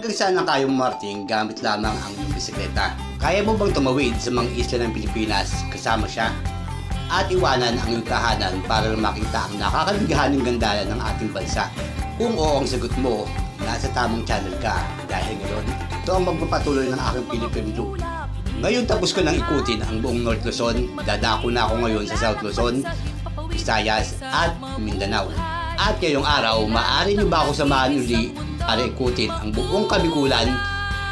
Hanggang saan na kayong marting gamit lamang ang iyong bisikleta? Kaya mo bang tumawid sa mga isla ng Pilipinas kasama siya? At iwanan ang iyong tahanan para makita ang nakakaligahaning gandalan ng ating bansa? Kung oo ang sagot mo, nasa tamang channel ka. Dahil ngayon, ito ang magpapatuloy ng aking Philippine Loop. Ngayon tapos ko nang ikutin ang buong North Luzon. Dadako na ako ngayon sa South Luzon, Visayas at Mindanao. At ngayong araw, maaari niyo ba ako samahan uli para ikutin ang buong Kabikulan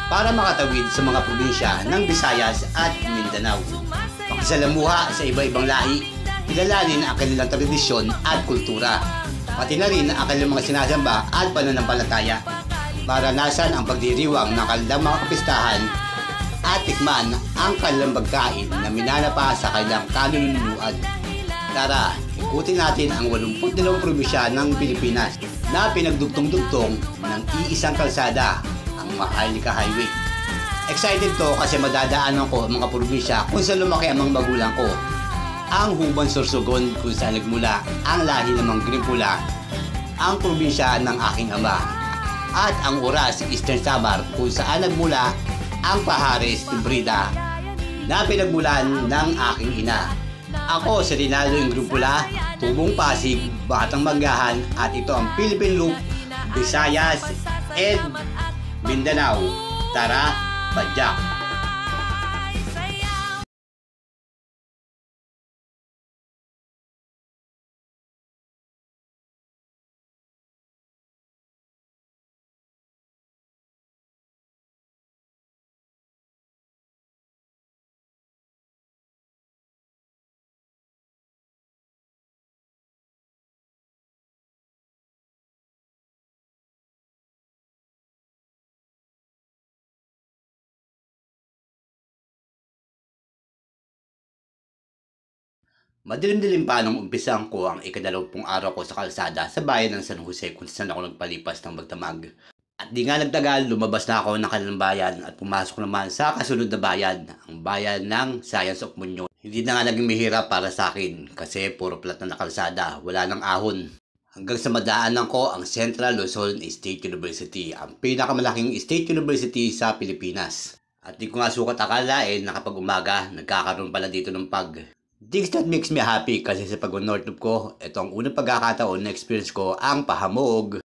para makatawid sa mga probinsya ng Visayas at Mindanao. Pakisalamuha sa iba-ibang lahi, kilalanin ang kanilang tradisyon at kultura, pati na rin ang kanilang mga sinasamba at pananampalataya. Maranasan ang pagdiriwang ng kanilang mga kapistahan at tikman ang kanilang pagkain na minanapa sa kanilang kanunuluan. Tara, ikutin natin ang 82 probinsya ng Pilipinas na pinagdugtong-dugtong ng iisang kalsada, ang Maharlika Highway. Excited to kasi madadaanan ko ang mga probinsya kung saan lumaki ang mga magulang ko. Ang Huban Sorsogon kung saan nagmula ang lahi ng mga Grimpula, ang probinsya ng aking ama. At ang Oras, Eastern Samar kung saan nagmula ang Pahares Tibrida na pinagmulan ng aking ina. Ako si Rinaldo Grimpula, tubong Pasig, Batang Manggahan, at ito ang Philippine Loop, Visayas and Mindanao. Tara, padyak! Madilim-dilim pa nung umpisan ko ang ika-20 araw ko sa kalsada sa bayan ng San Jose kung saan ako nagpalipas ng magdamag. At di nga nagtagal, lumabas na ako ng kanilang bayan at pumasok naman sa kasunod na bayan, ang bayan ng Science of Muñoz. Hindi na nga naging mahirap para sa akin kasi puro plat na kalsada, wala nang ahon. Hanggang sa madaanan ko ang Central Luzon State University, ang pinakamalaking state university sa Pilipinas. At di ko nga sukat akalain na kapag umaga, nagkakaroon pala dito ng Things that makes me happy kasi sa pag-North Loop ko, ito ang unang pagkakataon na experience ko ang pahamog.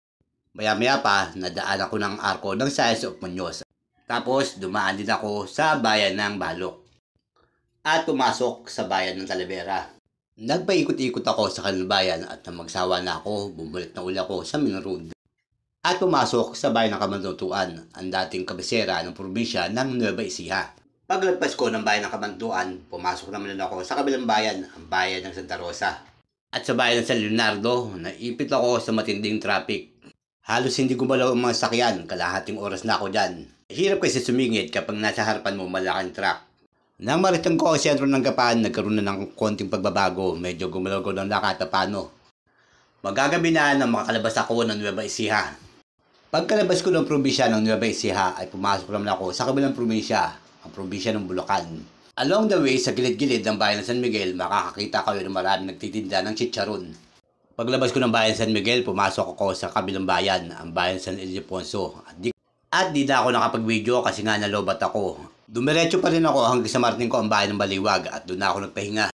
Maya-maya pa, nadaan ako ng arko ng Science of Muñoz. Tapos, dumaan din ako sa bayan ng Balok. At pumasok sa bayan ng Talavera. Nagpaikot-ikot ako sa kanilang bayan at nang magsawa na ako, bumalik na uli ako sa main road. At pumasok sa bayan ng Kamandutuan, ang dating kabisera ng probinsya ng Nueva Ecija. Paglagpas ko ng bayan ng Kamanduan, pumasok naman ako sa kabilang bayan, ang bayan ng Santa Rosa. At sa bayan ng San Leonardo, naipit ako sa matinding traffic. Halos hindi gumalaw ang mga sakyan, kalahating oras na ako dyan. Hirap kasi sumingit kapag nasa harapan mo malaking truck. Nang maritan ko ang sentro ng Gapan, nagkaroon na ng konting pagbabago, medyo gumalaw ko ng lakatapano. Magagabi na nang makalabas ako ng Nueva Ecija. Pagkalabas ko ng probinsya ng Nueva Ecija ay pumasok naman ako sa kabilang probinsya, ang probinsya ng Bulacan. Along the way, sa gilid-gilid ng bayan ng San Miguel, makakakita kayo ng maraming nagtitinda ng chicharon. Paglabas ko ng bayan ng San Miguel, pumasok ako sa kabilang bayan, ang bayan ng San Ildefonso. At di na ako nakapag-video kasi nga nalobat ako. Dumiretso pa rin ako hanggang sa marating ko ang bayan ng Baliwag at doon na ako nagpahinga.